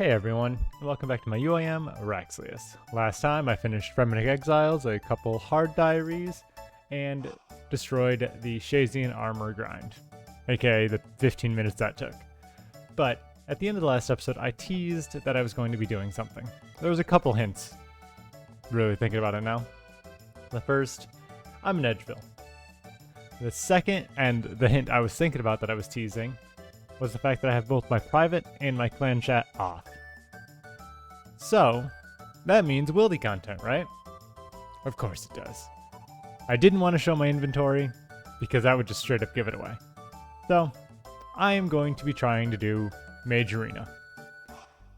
Hey everyone, and welcome back to my UIM, Raxlius. Last time I finished Fremennik Exiles, a couple hard diaries, and destroyed the Shazian armor grind, aka the 15 minutes that took. But at the end of the last episode, I teased that I was going to be doing something. There was a couple hints, really thinking about it now. The first, I'm in Edgeville. The second, and the hint I was thinking about that I was teasing, was the fact that I have both my private and my clan chat off. So, that means wildy content, right? Of course it does. I didn't want to show my inventory, because that would just straight up give it away. So, I am going to be trying to do Mage Arena.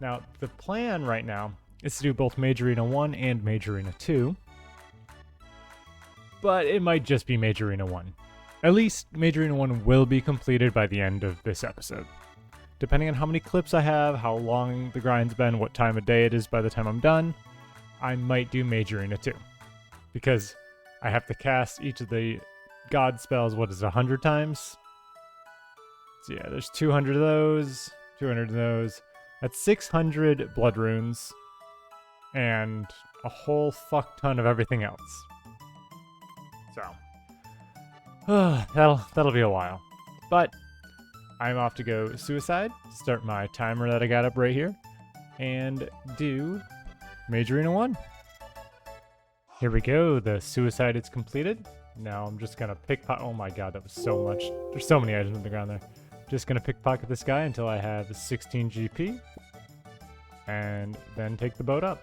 Now, the plan right now is to do both Mage Arena 1 and Mage Arena 2, but it might just be Mage Arena 1. At least, Mage Arena 1 will be completed by the end of this episode. Depending on how many clips I have, how long the grind's been, what time of day it is by the time I'm done, I might do Mage Arena 2. Because I have to cast each of the god spells, 100 times? So yeah, there's 200 of those, 200 of those. That's 600 blood runes, and a whole fuck ton of everything else. So... that'll be a while. But I'm off to go suicide, start my timer that I got up right here, and do Mage Arena 1. Here we go, the suicide is completed. Now I'm just gonna pickpocket. Oh my god, that was so much. There's so many items on the ground there. Just gonna pickpocket this guy until I have 16 GP, and then take the boat up.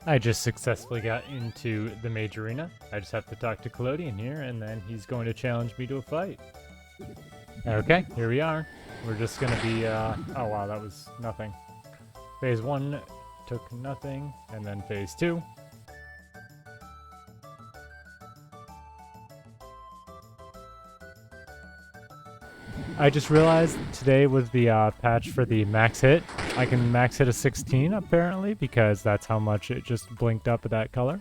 I just successfully got into the Mage Arena. I just have to talk to Collodion here, and then he's going to challenge me to a fight. Okay, here we are. We're just going to be, oh wow, that was nothing. Phase 1 took nothing, and then Phase 2. I just realized today was the patch for the max hit. I can max hit a 16 apparently, because that's how much it just blinked up at that color.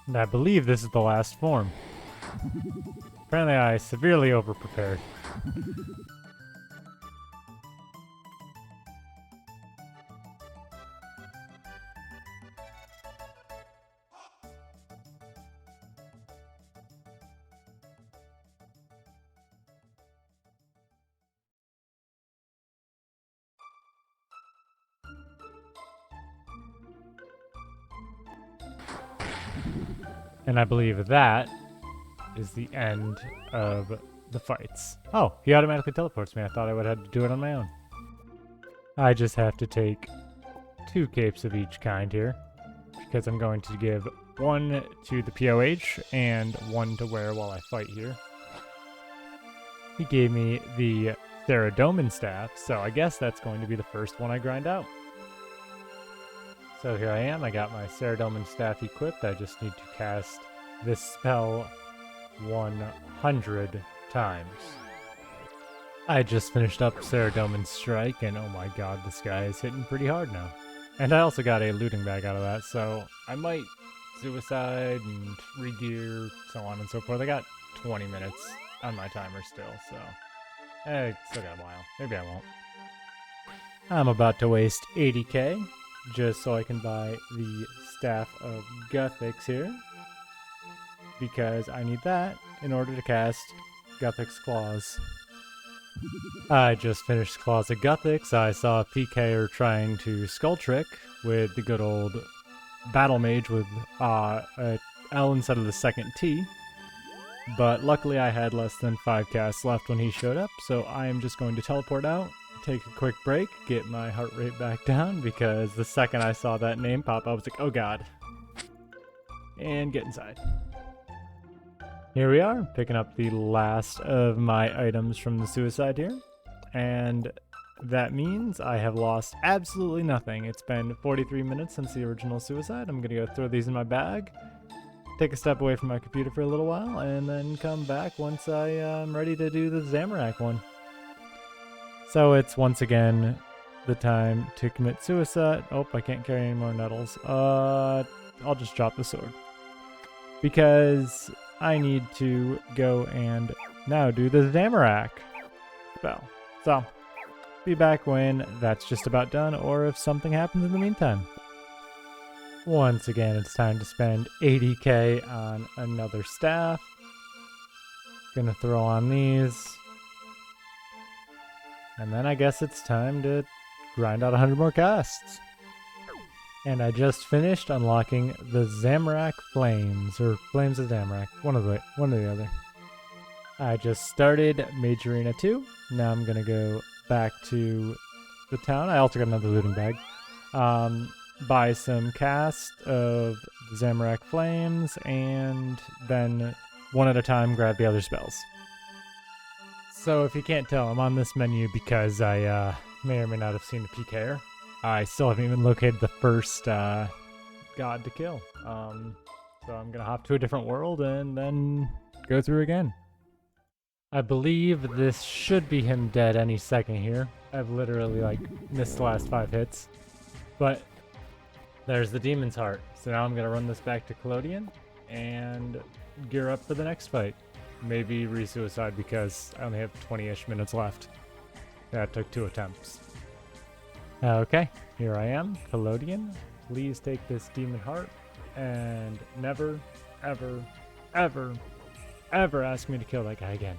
And I believe this is the last form. Apparently I severely overprepared. And I believe that is the end of the fights. Oh, he automatically teleports me. I thought I would have to do it on my own. I just have to take 2 capes of each kind here, because I'm going to give 1 to the POH and 1 to wear while I fight here. He gave me the Theradomin staff, so I guess that's going to be the first one I grind out. So here I am, I got my Theradomin staff equipped. I just need to cast this spell 100 times. I just finished up Theradomin Strike, and oh my god, this guy is hitting pretty hard now. And I also got a looting bag out of that, so I might suicide and regear, so on and so forth. I got 20 minutes on my timer still, so still got a while. Maybe I won't. I'm about to waste 80k. Just so I can buy the Staff of Guthix here, because I need that in order to cast Guthix Claws. I just finished Claws of Guthix. I saw a PKer trying to Skull Trick with the good old Battle Mage with a L instead of the second T, but luckily I had less than 5 casts left when he showed up, so I am just going to teleport out, take a quick break, get my heart rate back down, because the second I saw that name pop up, I was like, oh god. And get inside. Here we are, picking up the last of my items from the suicide here. And that means I have lost absolutely nothing. It's been 43 minutes since the original suicide. I'm gonna go throw these in my bag, take a step away from my computer for a little while, and then come back once I am ready to do the Zamorak one. So it's once again the time to commit suicide. Oh, I can't carry any more nettles. I'll just drop the sword, because I need to go and now do the Zamorak spell. So, be back when that's just about done, or if something happens in the meantime. Once again, it's time to spend 80k on another staff. Gonna throw on these. And then I guess it's time to grind out 100 more casts. And I just finished unlocking the Zamorak Flames, or Flames of Zamorak, one or the other. I just started Mage Arena 2. Now I'm gonna go back to the town. I also got another looting bag. Buy some cast of Zamorak Flames, and then one at a time grab the other spells. So if you can't tell, I'm on this menu because I may or may not have seen the PKer. I still haven't even located the first god to kill. So I'm gonna hop to a different world and then go through again. I believe this should be him dead any second here. I've literally missed the last 5 hits. But there's the Demon's Heart. So now I'm gonna run this back to Collodion and gear up for the next fight. Maybe re-suicide because I only have 20-ish minutes left. That took 2 attempts. Okay, here I am, Collodion. Please take this Demon Heart and never, ever, ever, ever ask me to kill that guy again.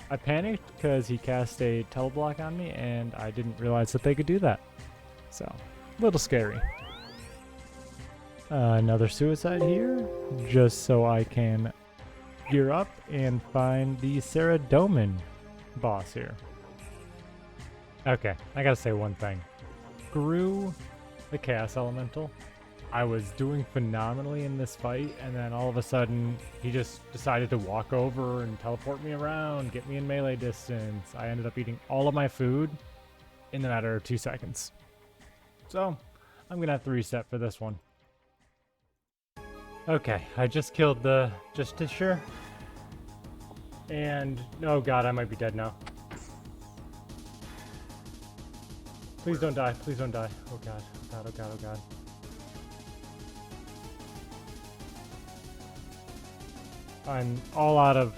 I panicked because he cast a teleblock on me and I didn't realize that they could do that. So, a little scary. Another suicide here, just so I can gear up and find the Saradomin boss here. Okay, I gotta say one thing. Screw the Chaos Elemental. I was doing phenomenally in this fight, and then all of a sudden, he just decided to walk over and teleport me around, get me in melee distance. I ended up eating all of my food in the matter of 2 seconds. So, I'm gonna have to reset for this one. Okay, I just killed the Justiciar. And, oh god, I might be dead now. Please don't die, please don't die. Oh god, oh god, oh god, oh god. I'm all out of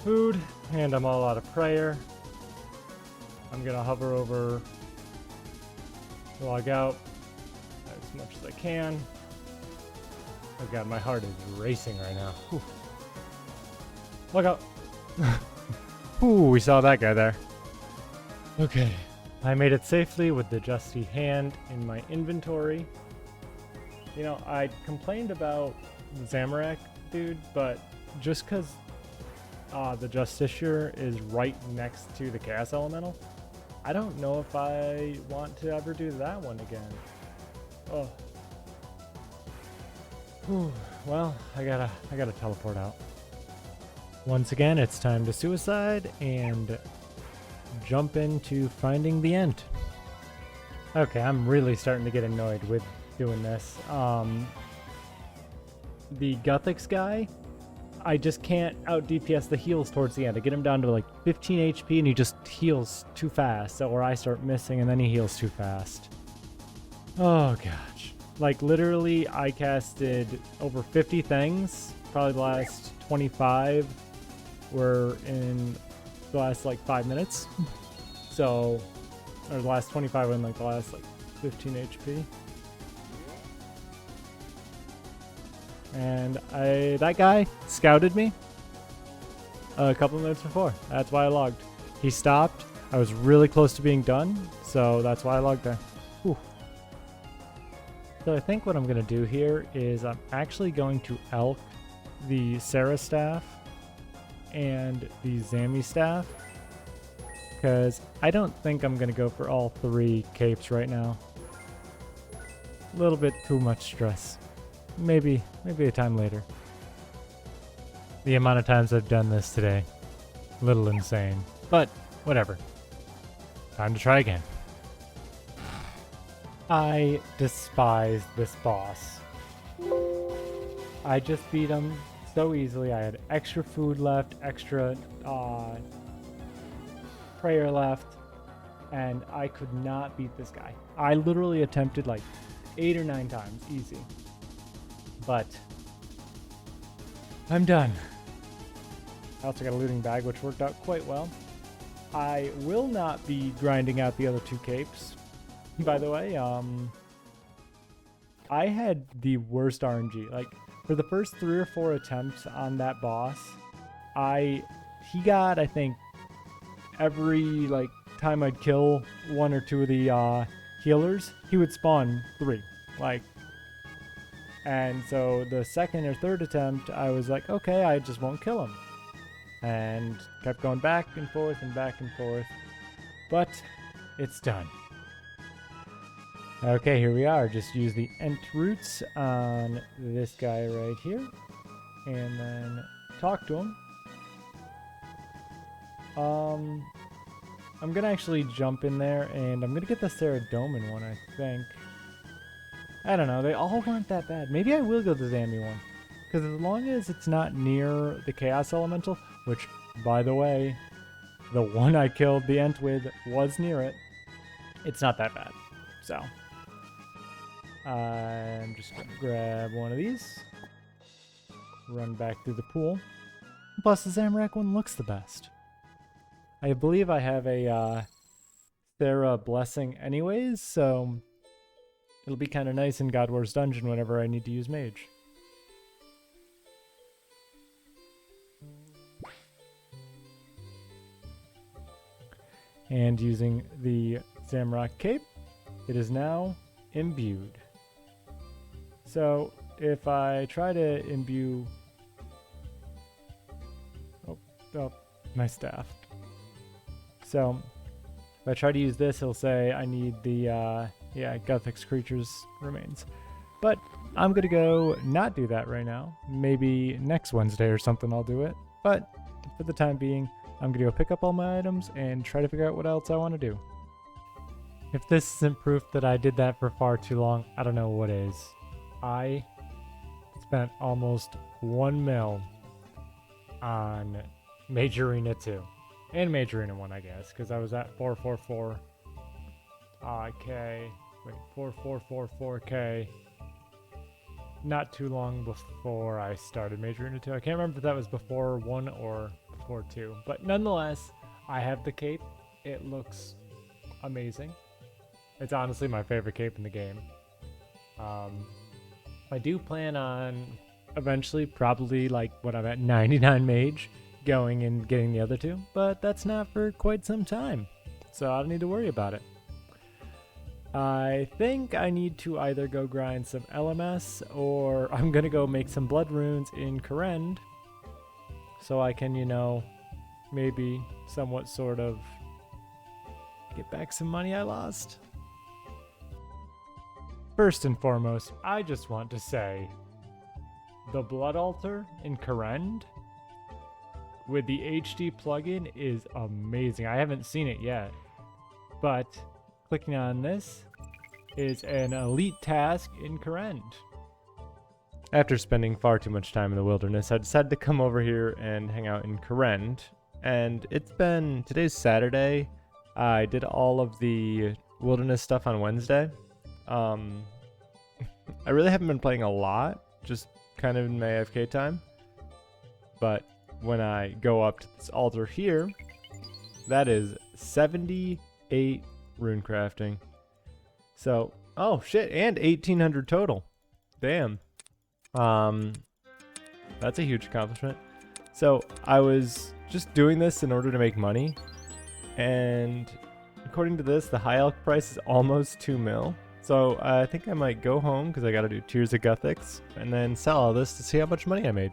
food, and I'm all out of prayer. I'm gonna hover over, log out as much as I can. Oh god, my heart is racing right now. Whew. Look out! Ooh, we saw that guy there. Okay, I made it safely with the Justy hand in my inventory. You know, I complained about the Zamorak dude, but just because the Justiciar is right next to the Chaos Elemental, I don't know if I want to ever do that one again. Oh. Whew. Well, I gotta teleport out. Once again, it's time to suicide and jump into finding the end. Okay, I'm really starting to get annoyed with doing this. The Guthix guy, I just can't out DPS the heals towards the end. I get him down to like 15 HP and he just heals too fast, or I start missing and then he heals too fast. Oh gosh. Like literally I casted over 50 things, probably the last 25 were in the last like 5 minutes. So, or the last 25 were in like the last like 15 HP. And that guy scouted me a couple minutes before. That's why I logged. He stopped. I was really close to being done, so that's why I logged there. Whew. So I think what I'm going to do here is I'm actually going to elk the Sarah staff and the Zami staff, because I don't think I'm going to go for all 3 capes right now. A little bit too much stress. Maybe a time later. The amount of times I've done this today, a little insane, but whatever. Time to try again. I despise this boss. I just beat him so easily. I had extra food left, extra prayer left, and I could not beat this guy. I literally attempted like 8 or 9 times, easy. But I'm done. I also got a looting bag, which worked out quite well. I will not be grinding out the other 2 capes. By the way, I had the worst RNG. Like, for the first 3 or 4 attempts on that boss, he got, I think, every, like, time I'd kill 1 or 2 of the healers, he would spawn 3. Like, and so the second or third attempt, I was like, okay, I just won't kill him. And kept going back and forth and back and forth. But it's done. Okay, here we are. Just use the Ent roots on this guy right here. And then talk to him. I'm going to actually jump in there and I'm going to get the Saradomin one, I think. I don't know. They all weren't that bad. Maybe I will go the Zambi one. Because as long as it's not near the Chaos Elemental, which, by the way, the one I killed the Ent with was near it, it's not that bad. So, I'm just going to grab one of these, run back through the pool. Plus, the Zamorak one looks the best. I believe I have a Thera Blessing anyways, so it'll be kind of nice in God War's Dungeon whenever I need to use Mage. And using the Zamorak Cape, it is now imbued. So if I try to imbue... Oh, my staff. So if I try to use this, he'll say I need the Guthix Creature's Remains. But I'm going to go not do that right now. Maybe next Wednesday or something I'll do it. But for the time being, I'm going to go pick up all my items and try to figure out what else I want to do. If this isn't proof that I did that for far too long, I don't know what is. I spent almost 1 mil on Mage Arena 2. And Mage Arena 1, I guess, because I was at 444 K. Wait, 4444K. Not too long before I started Mage Arena 2. I can't remember if that was before 1 or before 2. But nonetheless, I have the cape. It looks amazing. It's honestly my favorite cape in the game. I do plan on eventually, probably like when I'm at 99 Mage, going and getting the other 2. But that's not for quite some time. So I don't need to worry about it. I think I need to either go grind some LMS or I'm going to go make some blood runes in Korend so I can, you know, maybe somewhat sort of get back some money I lost. First and foremost, I just want to say the Blood Altar in Korend with the HD plugin is amazing. I haven't seen it yet, but clicking on this is an elite task in Korend. After spending far too much time in the wilderness, I decided to come over here and hang out in Korend. And today's Saturday. I did all of the wilderness stuff on Wednesday. I really haven't been playing a lot, just kind of in my AFK time. But when I go up to this altar here, that is 78 rune crafting. So, oh shit, and 1800 total. Damn. That's a huge accomplishment. So I was just doing this in order to make money, and according to this, the high elk price is almost 2 mil. So I think I might go home because I got to do Tears of Guthix and then sell all this to see how much money I made.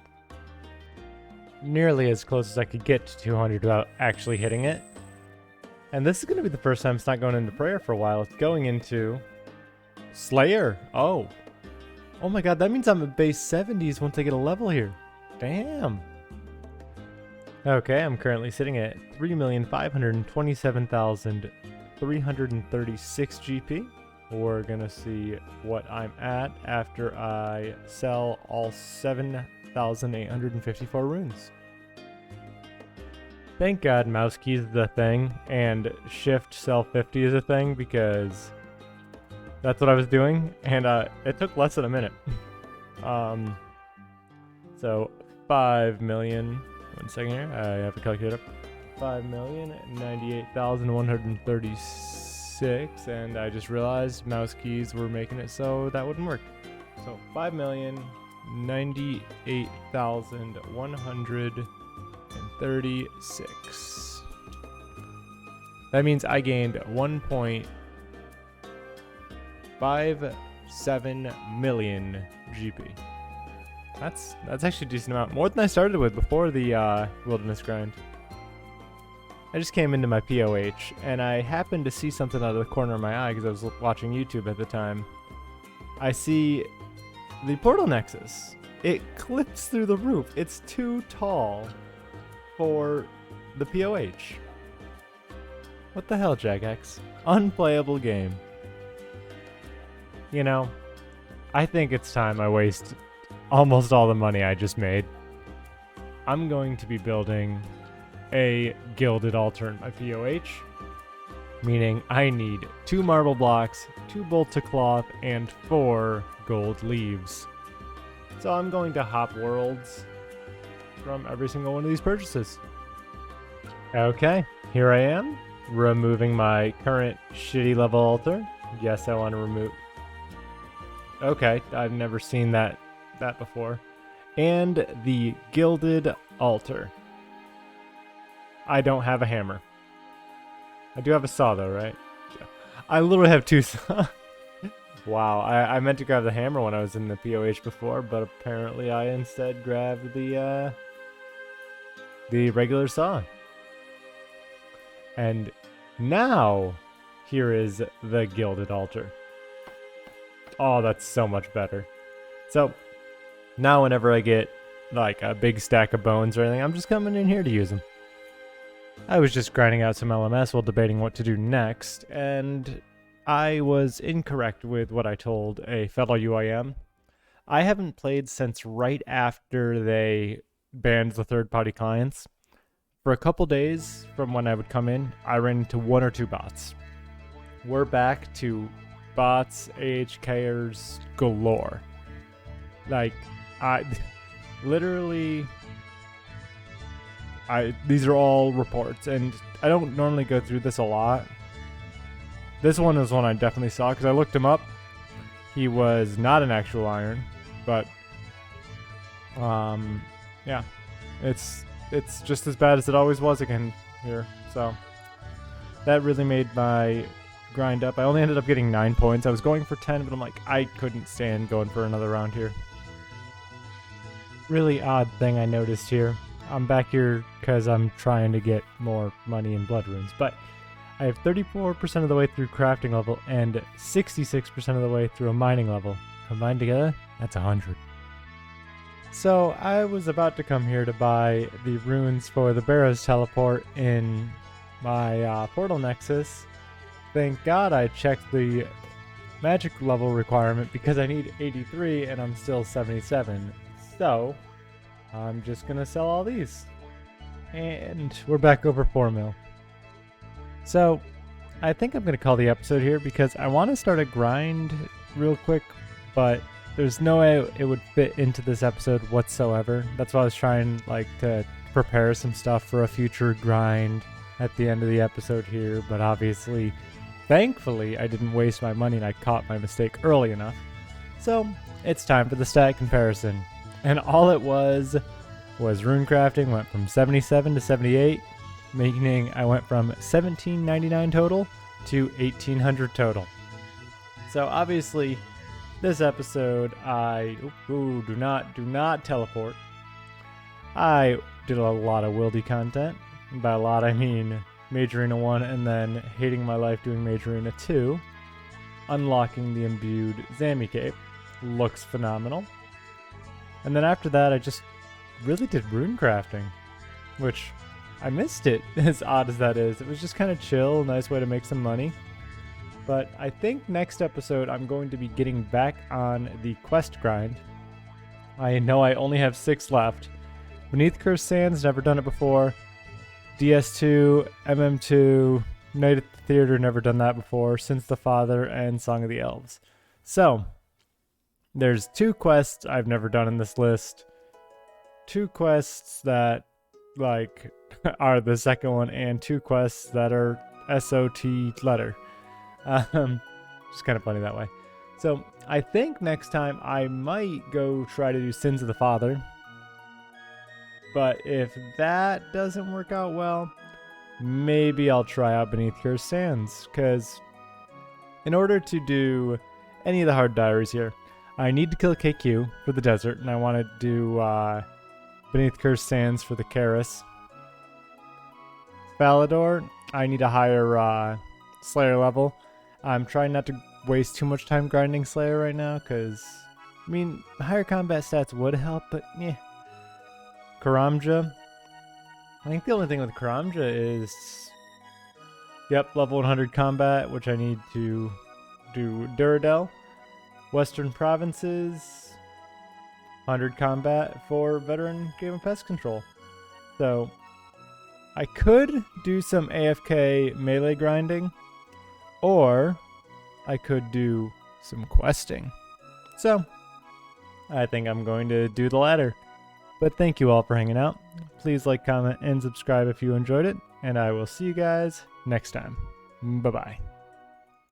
Nearly as close as I could get to 200 without actually hitting it. And this is going to be the first time it's not going into prayer for a while. It's going into Slayer. Oh my god, that means I'm at base 70s once I get a level here. Damn. Okay, I'm currently sitting at 3,527,000 336 GP. We're gonna see what I'm at after I sell all 7,854 runes. Thank God mouse keys is the thing and shift sell 50 is a thing, because that's what I was doing, and it took less than a minute. So 5 million, 1 second here, I have to calculate up. 5,098,136, and I just realized mouse keys were making it so that wouldn't work. So 5,098,136. That means I gained 1.57 million GP. That's actually a decent amount, more than I started with before the wilderness grind. I just came into my POH, and I happened to see something out of the corner of my eye because I was watching YouTube at the time. I see the portal nexus. It clips through the roof. It's too tall for the POH. What the hell, Jagex? Unplayable game. You know, I think it's time I waste almost all the money I just made. I'm going to be building a gilded altar in my POH, meaning I need 2 marble blocks, 2 bolts of cloth, and 4 gold leaves. So I'm going to hop worlds from every single one of these purchases. Okay, here I am, removing my current shitty level altar. Yes, I want to remove... Okay, I've never seen that before. And the gilded altar. I don't have a hammer. I do have a saw though, right? Yeah. I literally have 2 saws. Wow, I meant to grab the hammer when I was in the POH before, but apparently I instead grabbed the regular saw. And now, here is the gilded altar. Oh, that's so much better. So, now whenever I get like a big stack of bones or anything, I'm just coming in here to use them. I was just grinding out some LMS while debating what to do next, and I was incorrect with what I told a fellow UIM. I haven't played since right after they banned the third-party clients. For a couple days from when I would come in, I ran into 1 or 2 bots. We're back to bots, AHKers galore. Like, these are all reports, and I don't normally go through this a lot. This one is one I definitely saw, because I looked him up. He was not an actual iron, but, yeah. It's just as bad as it always was again here, so. That really made my grind up. I only ended up getting 9 points. I was going for 10, but I'm like, I couldn't stand going for another round here. Really odd thing I noticed here. I'm back here because I'm trying to get more money in blood runes, but I have 34% of the way through crafting level and 66% of the way through a mining level. Combined together, that's 100. So I was about to come here to buy the runes for the Barrows teleport in my portal nexus. Thank God I checked the magic level requirement because I need 83 and I'm still 77. So I'm just gonna sell all these. And we're back over 4 mil. So I think I'm gonna call the episode here because I want to start a grind real quick, but there's no way it would fit into this episode whatsoever. That's why I was trying to prepare some stuff for a future grind at the end of the episode here, but obviously, thankfully, I didn't waste my money and I caught my mistake early enough. So it's time for the stat comparison. And all it was rune crafting went from 77 to 78, meaning I went from 1799 total to 1800 total. So obviously, this episode do not teleport. I did a lot of wildy content. By a lot, I mean Major Arena 1 and then hating my life doing Major Arena 2. Unlocking the imbued Zami Cape. Looks phenomenal. And then after that, I just really did rune crafting, which I missed it, as odd as that is. It was just kind of chill, nice way to make some money. But I think next episode I'm going to be getting back on the quest grind. I know I only have 6 left. Beneath Cursed Sands, never done it before. DS2, MM2, Night at the Theater, never done that before. Since the Father, and Song of the Elves. So, there's 2 quests I've never done in this list. 2 quests that, like, are the second one, and 2 quests that are SOT letter. Just kind of funny that way. So, I think next time I might go try to do Sins of the Father. But if that doesn't work out well, maybe I'll try out Beneath Cursed Sands. Because in order to do any of the hard diaries here, I need to kill KQ for the desert. And I want to do Beneath Cursed Sands for the Karis. Falador, I need a higher Slayer level. I'm trying not to waste too much time grinding Slayer right now, because, I mean, higher combat stats would help, but yeah. Karamja. I think the only thing with Karamja is, yep, level 100 combat, which I need to do Duradel. Western Provinces, 100 combat for veteran Game of Pest Control. So, I could do some AFK melee grinding, or I could do some questing. So, I think I'm going to do the latter. But thank you all for hanging out. Please like, comment, and subscribe if you enjoyed it, and I will see you guys next time. Bye-bye.